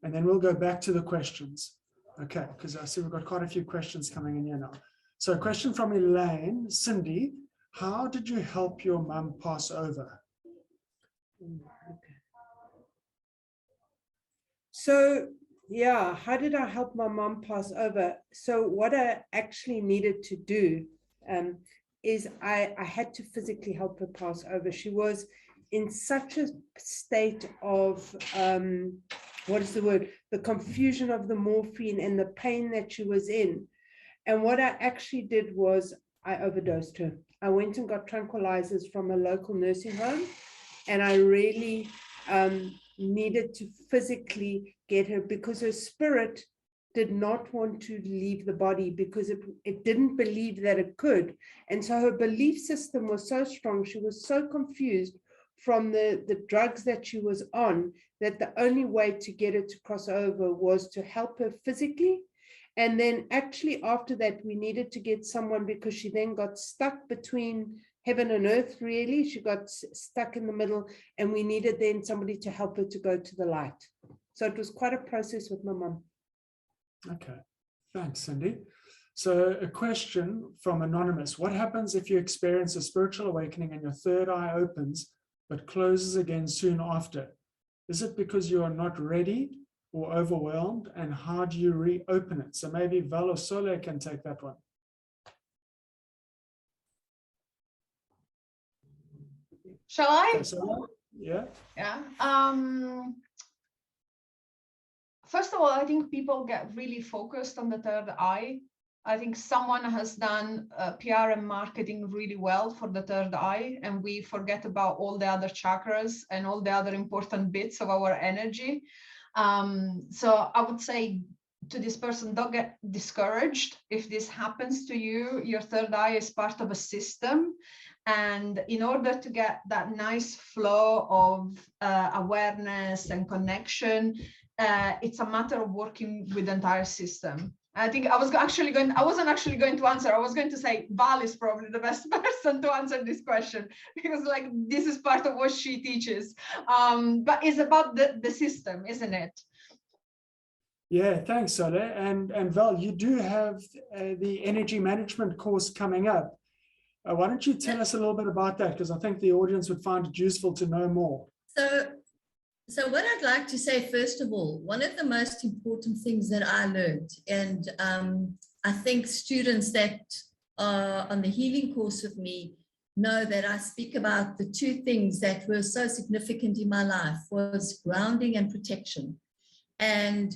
And then we'll go back to the questions. Okay, because I see we've got quite a few questions coming in here now. So a question from Elaine. Cindy, how did you help your mum pass over? Okay. So, yeah, how did I help my mom pass over? So what I actually needed to do is I had to physically help her pass over. She was in such a state of, what is the word? The confusion of the morphine and the pain that she was in. And what I actually did was I overdosed her. I went and got tranquilizers from a local nursing home, and I really needed to physically get her, because her spirit did not want to leave the body, because it didn't believe that it could. And so her belief system was so strong, she was so confused from the drugs that she was on, that the only way to get her to cross over was to help her physically. And then actually after that, we needed to get someone, because she then got stuck between heaven and earth, really. She got stuck in the middle, and we needed then somebody to help her to go to the light. So it was quite a process with my mom. Okay, thanks, Cindy. So a question from Anonymous. What happens if you experience a spiritual awakening and your third eye opens but closes again soon after? Is it because you are not ready or overwhelmed? And how do you reopen it? So maybe Val or Sole can take that one. Shall I? Okay, Sole? Yeah. Yeah. First of all, I think people get really focused on the third eye. I think someone has done PR and marketing really well for the third eye, and we forget about all the other chakras and all the other important bits of our energy. So I would say to this person, don't get discouraged. If this happens to you, your third eye is part of a system. And in order to get that nice flow of awareness and connection, it's a matter of working with the entire system. I think I wasn't actually going to answer. I was going to say Val is probably the best person to answer this question, because like this is part of what she teaches. But it's about the system, isn't it? Yeah, thanks, Sole. And Val, you do have the energy management course coming up. Why don't you tell us a little bit about that? Because I think the audience would find it useful to know more. So what I'd like to say, first of all, one of the most important things that I learned, and I think students that are on the healing course with me know that I speak about the two things that were so significant in my life, was grounding and protection. And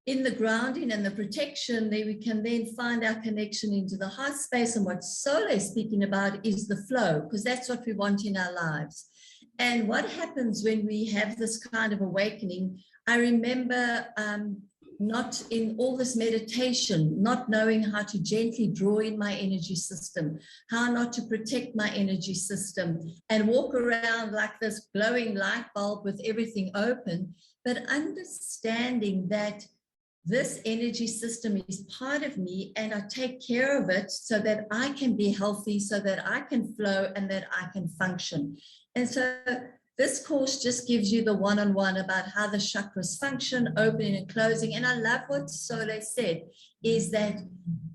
in the grounding and the protection, there we can then find our connection into the heart space. And what Sole is speaking about is the flow, because that's what we want in our lives. And what happens when we have this kind of awakening, I remember not in all this meditation, not knowing how to gently draw in my energy system, how not to protect my energy system and walk around like this glowing light bulb with everything open, but understanding that this energy system is part of me and I take care of it so that I can be healthy, so that I can flow and that I can function. And so this course just gives you the one-on-one about how the chakras function, opening and closing. And I love what Sole said, is that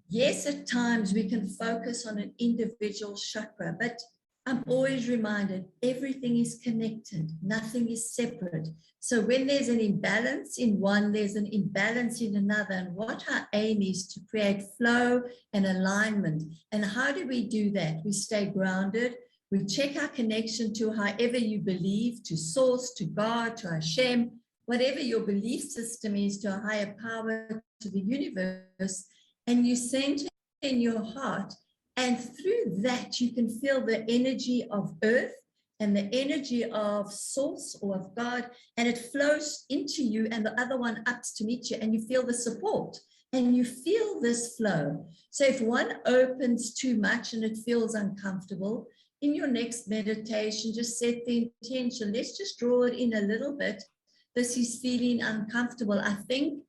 yes, at times we can focus on an individual chakra, but I'm always reminded everything is connected, nothing is separate. So when there's an imbalance in one, there's an imbalance in another. And what our aim is to create flow and alignment. And how do we do that? We stay grounded. We check our connection to however you believe, to source, to God, to Hashem, whatever your belief system is, to a higher power, to the universe, and you center in your heart. And through that, you can feel the energy of earth and the energy of source or of God, and it flows into you and the other one ups to meet you, and you feel the support and you feel this flow. So if one opens too much and it feels uncomfortable, in your next meditation, just set the intention. Let's just draw it in a little bit. This is feeling uncomfortable. I think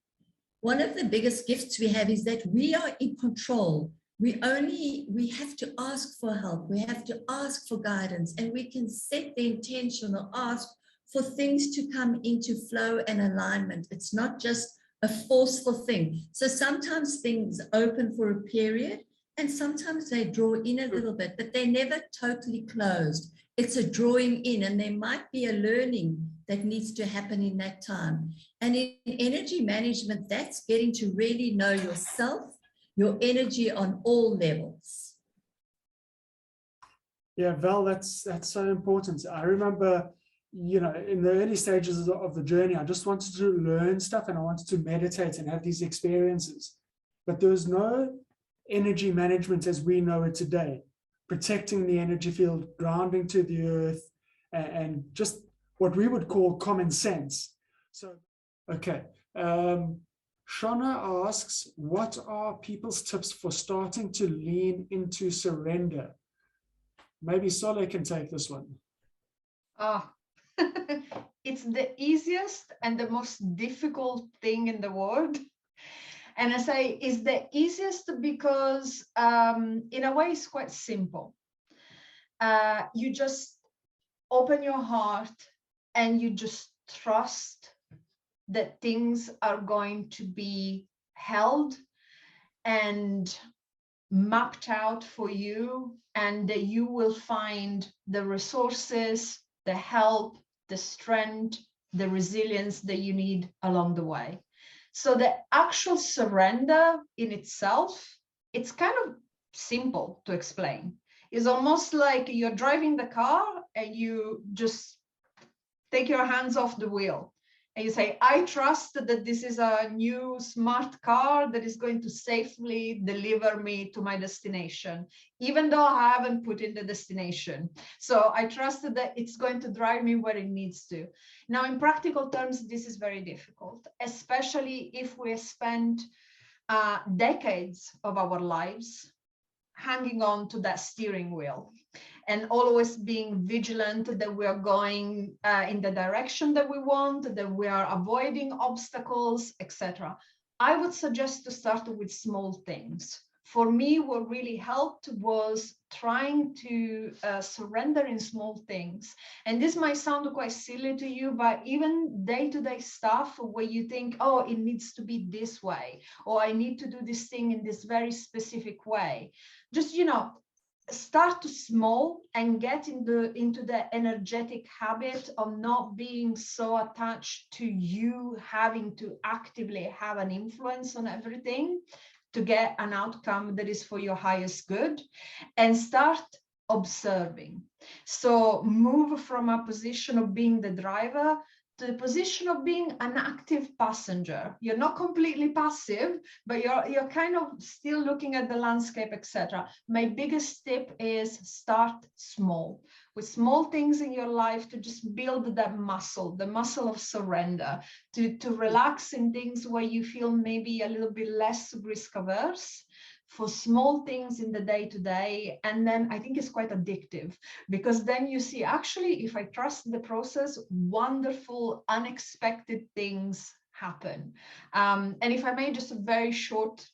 one of the biggest gifts we have is that we are in control. We have to ask for help. We have to ask for guidance, and we can set the intention or ask for things to come into flow and alignment. It's not just a forceful thing. So sometimes things open for a period, and sometimes they draw in a little bit, but they're never totally closed. It's a drawing in, and there might be a learning that needs to happen in that time. And in energy management, that's getting to really know yourself, your energy on all levels. Yeah, Val, that's so important. I remember, in the early stages of the journey, I just wanted to learn stuff and I wanted to meditate and have these experiences. But there was no energy management as we know it today, protecting the energy field, grounding to the earth, and just what we would call common sense. So, okay. Shona asks, what are people's tips for starting to lean into surrender? Maybe Sole can take this one. Ah, it's the easiest and the most difficult thing in the world. And I say it's the easiest because in a way it's quite simple. You just open your heart and you just trust that things are going to be held and mapped out for you, and that you will find the resources, the help, the strength, the resilience that you need along the way. So the actual surrender in itself, it's kind of simple to explain. It's almost like you're driving the car and you just take your hands off the wheel and you say, I trust that this is a new smart car that is going to safely deliver me to my destination, even though I haven't put in the destination. So I trust that it's going to drive me where it needs to. Now, in practical terms, this is very difficult, especially if we spend decades of our lives hanging on to that steering wheel and always being vigilant that we are going in the direction that we want, that we are avoiding obstacles, etc. I would suggest to start with small things. For me, what really helped was trying to surrender in small things. And this might sound quite silly to you, but even day-to-day stuff where you think, oh, it needs to be this way, or I need to do this thing in this very specific way. Just, start small and get into the energetic habit of not being so attached to you having to actively have an influence on everything to get an outcome that is for your highest good, and start observing. So move from a position of being the driver to the position of being an active passenger. You're not completely passive, but you're kind of still looking at the landscape, etc. My biggest tip is start small, with small things in your life, to just build that muscle, the muscle of surrender, to relax in things where you feel maybe a little bit less risk averse, for small things in the day-to-day. And then I think it's quite addictive, because then you see, actually, if I trust the process, wonderful, unexpected things happen. And if I may, just a very short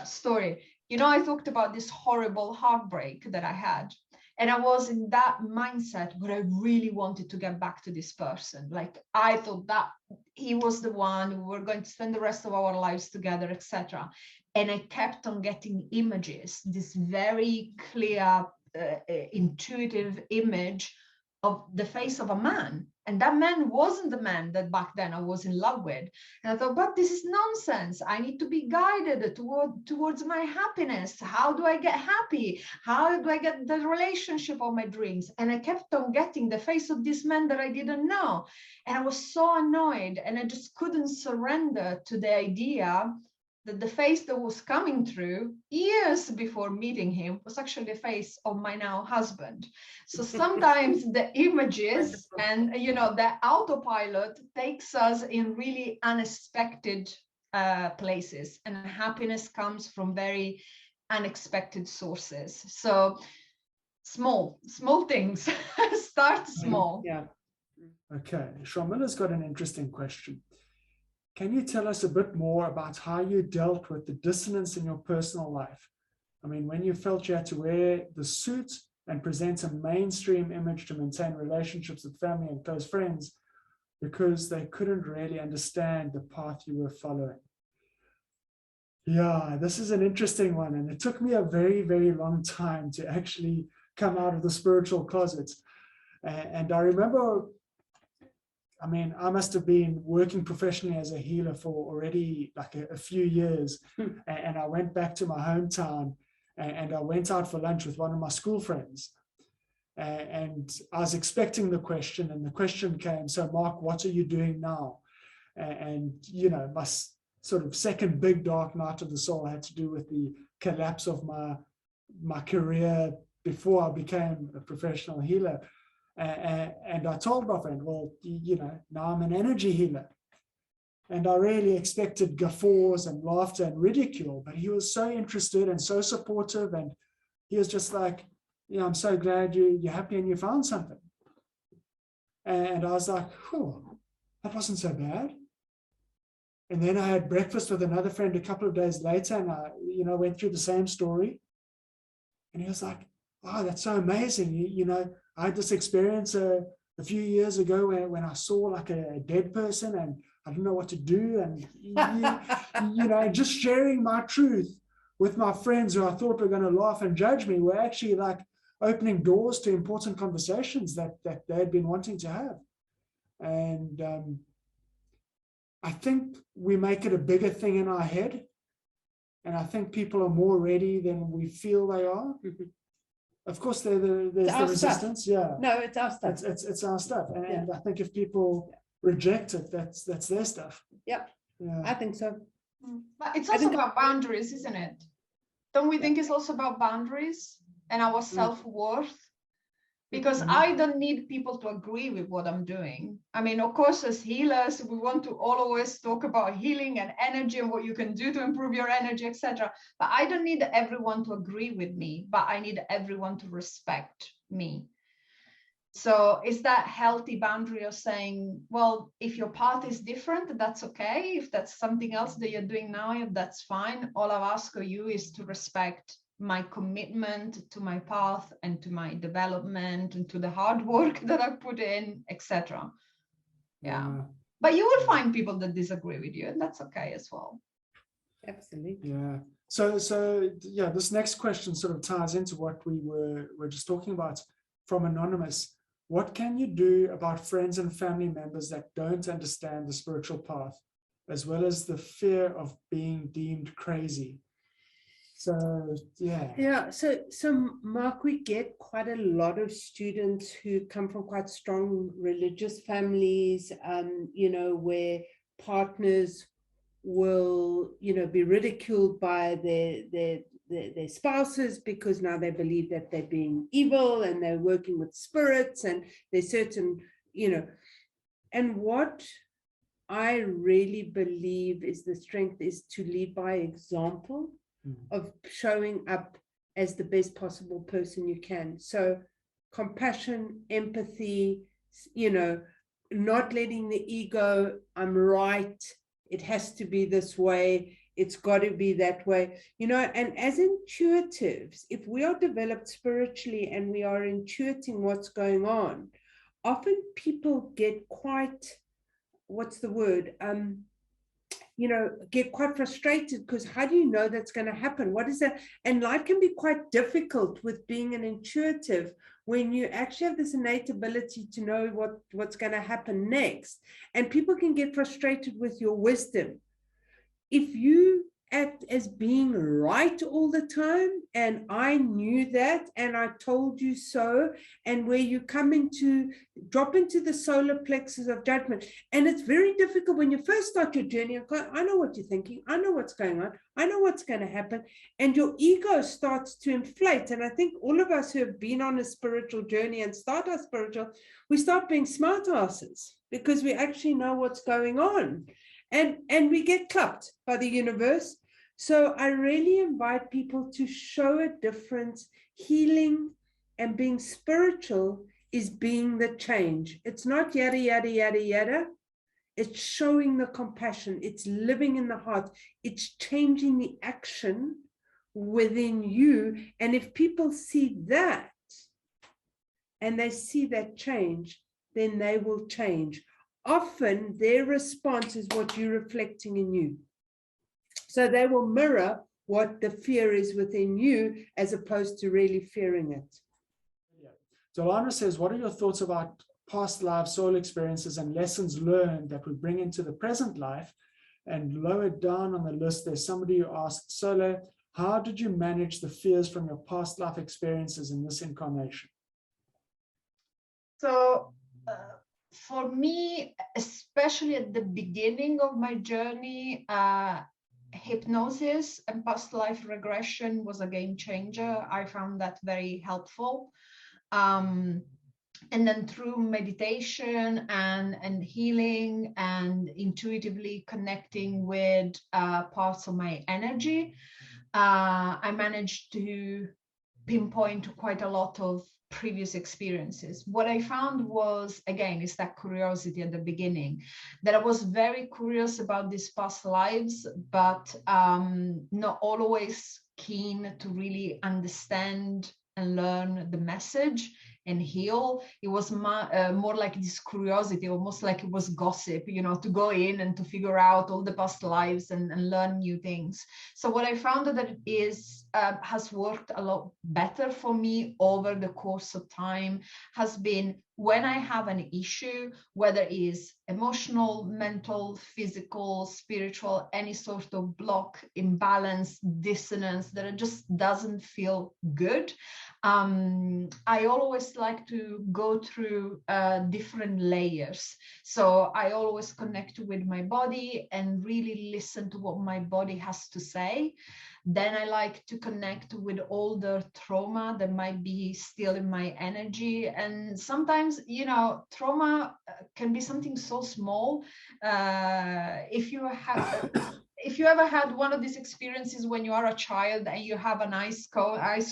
story. I talked about this horrible heartbreak that I had. And I was in that mindset where I really wanted to get back to this person. Like, I thought that he was the one, we were going to spend the rest of our lives together, etc. And I kept on getting images, this very clear, intuitive image of the face of a man. And that man wasn't the man that back then I was in love with. And I thought, but this is nonsense. I need to be guided towards my happiness. How do I get happy? How do I get the relationship of my dreams? And I kept on getting the face of this man that I didn't know. And I was so annoyed, and I just couldn't surrender to the idea that the face that was coming through years before meeting him was actually the face of my now husband. So sometimes the images and the autopilot takes us in really unexpected places, and happiness comes from very unexpected sources. So small things. Start small. Yeah. Okay, Sharmila's got an interesting question. Can you tell us a bit more about how you dealt with the dissonance in your personal life? I mean, when you felt you had to wear the suit and present a mainstream image to maintain relationships with family and close friends because they couldn't really understand the path you were following. Yeah, this is an interesting one. And it took me a very, very long time to actually come out of the spiritual closet. And I remember, I must have been working professionally as a healer for already like a few years. And I went back to my hometown and I went out for lunch with one of my school friends. And I was expecting the question, and the question came, so Mark, what are you doing now? And, my sort of second big dark night of the soul had to do with the collapse of my career before I became a professional healer. And I told my friend, well, now I'm an energy healer. And I really expected guffaws and laughter and ridicule, but he was so interested and so supportive. And he was just like, I'm so glad you're happy and you found something. And I was like, oh, that wasn't so bad. And then I had breakfast with another friend a couple of days later, and I, went through the same story. And he was like, oh, that's so amazing. I had this experience a few years ago when I saw like a dead person and I didn't know what to do. And, just sharing my truth with my friends who I thought were going to laugh and judge me were actually like opening doors to important conversations that they had been wanting to have. And I think we make it a bigger thing in our head. And I think people are more ready than we feel they are. Of course, there's the resistance. Stuff. Yeah. No, it's our stuff. It's our stuff. And I think if people reject it, that's their stuff. Yep. Yeah. I think so. But it's also about boundaries, isn't it? Don't we think it's also about boundaries and our self-worth? Because I don't need people to agree with what I'm doing. I mean, of course, as healers, we want to always talk about healing and energy and what you can do to improve your energy, etc. But I don't need everyone to agree with me, but I need everyone to respect me. So is that healthy boundary of saying, well, if your path is different, that's okay. If that's something else that you're doing now, that's fine. All I ask of you is to respect my commitment to my path and to my development and to the hard work that I put in, etc. Yeah. But you will find people that disagree with you, and that's okay as well. Absolutely. Yeah. So yeah, this next question sort of ties into what we were just talking about from Anonymous. What can you do about friends and family members that don't understand the spiritual path, as well as the fear of being deemed crazy? So, yeah. Yeah. So Mark, we get quite a lot of students who come from quite strong religious families, where partners will, be ridiculed by their spouses because now they believe that they're being evil and they're working with spirits and there's certain, and what I really believe is the strength is to lead by example of showing up as the best possible person you can. So compassion, empathy, not letting the ego, I'm right, it has to be this way, it's got to be that way, and as intuitives, if we are developed spiritually and we are intuiting what's going on, often people get quite, what's the word? Get quite frustrated because how do you know that's going to happen? What is that? And life can be quite difficult with being an intuitive when you actually have this innate ability to know what's going to happen next. And people can get frustrated with your wisdom. If you act as being right all the time, and I knew that, and I told you so, and where you drop into the solar plexus of judgment, and it's very difficult when you first start your journey. I know what you're thinking, I know what's going on, I know what's going to happen, and your ego starts to inflate. And I think all of us who have been on a spiritual journey and start our spiritual, we start being smart asses because we actually know what's going on. And we get clubbed by the universe. So I really invite people to show a difference. Healing and being spiritual is being the change. It's not yada, yada, yada, yada. It's showing the compassion. It's living in the heart. It's changing the action within you. And if people see that and they see that change, then they will change. Often their response is what you're reflecting in you. So they will mirror what the fear is within you as opposed to really fearing it. Yeah. Delana says, what are your thoughts about past life soul experiences and lessons learned that we bring into the present life? And lower down on the list, there's somebody who asked, Solo, how did you manage the fears from your past life experiences in this incarnation? So, for me, especially at the beginning of my journey, hypnosis and past life regression was a game changer. I found that very helpful. And then through meditation and healing and intuitively connecting with parts of my energy, I managed to pinpoint quite a lot of previous experiences. What I found was, again, is that curiosity at the beginning, that I was very curious about these past lives, but not always keen to really understand and learn the message and heal. It was more like this curiosity, almost like it was gossip, you know, to go in and to figure out all the past lives and learn new things. So what I found that is has worked a lot better for me over the course of time has been when I have an issue, whether it is emotional, mental, physical, spiritual, any sort of block, imbalance, dissonance that it just doesn't feel good. I always like to go through different layers. So I always connect with my body and really listen to what my body has to say. Then I like to connect with all the trauma that might be still in my energy. And sometimes, you know, trauma can be something so small. If you ever had one of these experiences when you are a child and you have an ice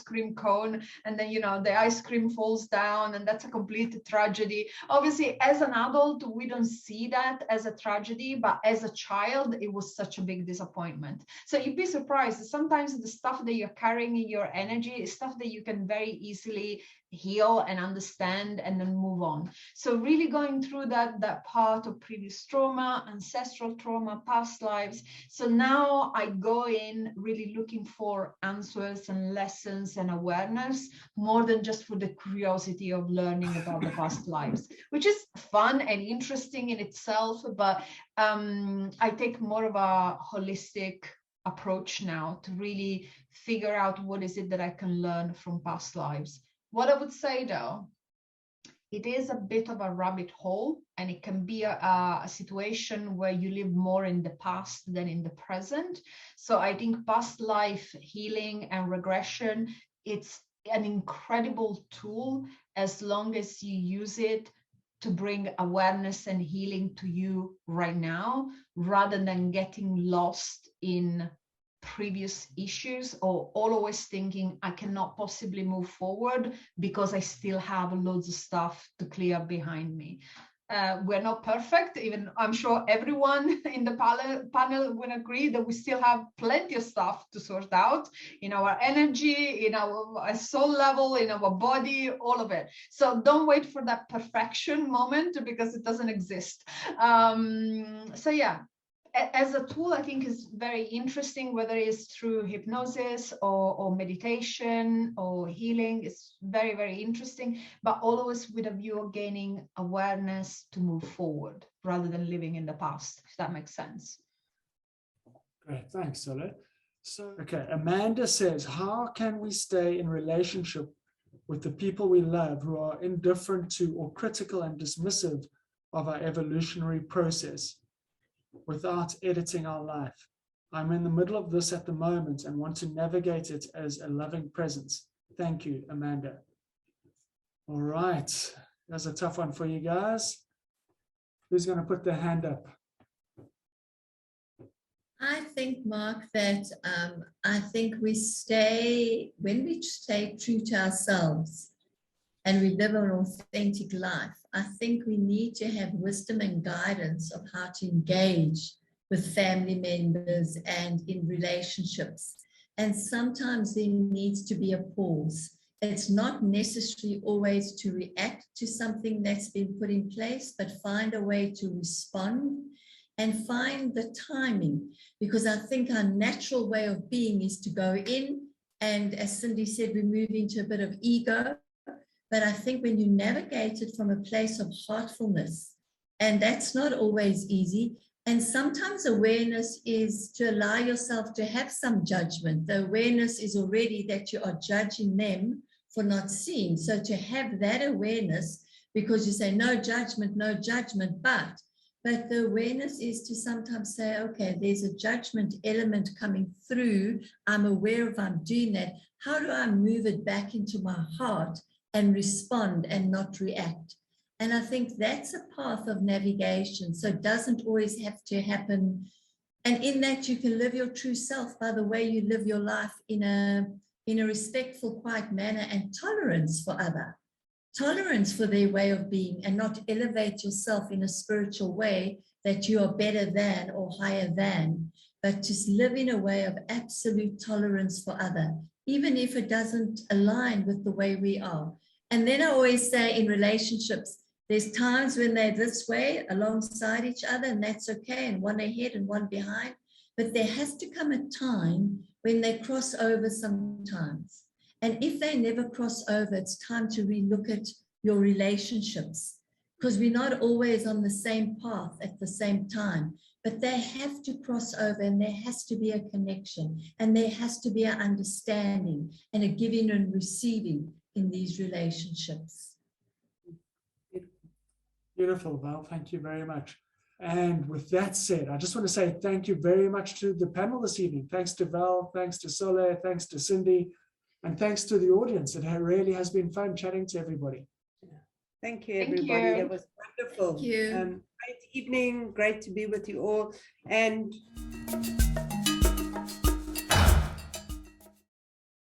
cream cone, and then, you know, the ice cream falls down, and that's a complete tragedy. Obviously, as an adult, we don't see that as a tragedy, but as a child, it was such a big disappointment. So you'd be surprised. Sometimes the stuff that you're carrying in your energy is stuff that you can very easily heal and understand and then move on. So really going through that part of previous trauma, ancestral trauma, past lives. So now I go in really looking for answers and lessons and awareness, more than just for the curiosity of learning about the past lives, which is fun and interesting in itself. But I take more of a holistic approach now to really figure out what is it that I can learn from past lives. What I would say, though, it is a bit of a rabbit hole, and it can be a situation where you live more in the past than in the present. So I think past life healing and regression, it's an incredible tool as long as you use it to bring awareness and healing to you right now, rather than getting lost in previous issues or always thinking I cannot possibly move forward because I still have loads of stuff to clear behind me. We're not perfect. Even I'm sure everyone in the panel will agree that we still have plenty of stuff to sort out in our energy, in our soul level, in our body, all of it. So don't wait for that perfection moment, because it doesn't exist. So yeah, as a tool, I think is very interesting, whether it's through hypnosis or meditation or healing. It's very, very interesting, but always with a view of gaining awareness to move forward rather than living in the past, if that makes sense. Great, thanks, Sole. So, okay, Amanda says, how can we stay in relationship with the people we love who are indifferent to or critical and dismissive of our evolutionary process without editing our life? I'm in the middle of this at the moment and want to navigate it as a loving presence. Thank you, Amanda. All right, that's a tough one for you guys. Who's going to put their hand up? I think, Mark, that I think when we stay true to ourselves and we live an authentic life, I think we need to have wisdom and guidance of how to engage with family members and in relationships. And sometimes there needs to be a pause. It's not necessary always to react to something that's been put in place, but find a way to respond and find the timing. Because I think our natural way of being is to go in, and as Cindy said, we move into a bit of ego. But I think when you navigate it from a place of heartfulness, and that's not always easy, and sometimes awareness is to allow yourself to have some judgment. The awareness is already that you are judging them for not seeing. So to have that awareness, because you say no judgment, but the awareness is to sometimes say, okay, there's a judgment element coming through. I'm aware of I'm doing that. How do I move it back into my heart and respond and not react? And I think that's a path of navigation. So it doesn't always have to happen. And in that, you can live your true self by the way you live your life in a respectful, quiet manner, and tolerance for other. tolerance for their way of being and not elevate yourself in a spiritual way that you are better than or higher than, but to live in a way of absolute tolerance for other, even if it doesn't align with the way we are. And then I always say in relationships, there's times when they're this way alongside each other, and that's okay, and one ahead and one behind. But there has to come a time when they cross over sometimes. And if they never cross over, it's time to relook at your relationships, because we're not always on the same path at the same time. But they have to cross over, and there has to be a connection, and there has to be an understanding and a giving and receiving in these relationships. Beautiful, Val. Thank you very much. And with that said, I just want to say thank you very much to the panel this evening. Thanks to Val, thanks to Soleil, thanks to Cindy, and thanks to the audience. It really has been fun chatting to everybody. Thank you, Thank everybody. you. That was wonderful. Thank you. Great evening. Great to be with you all. And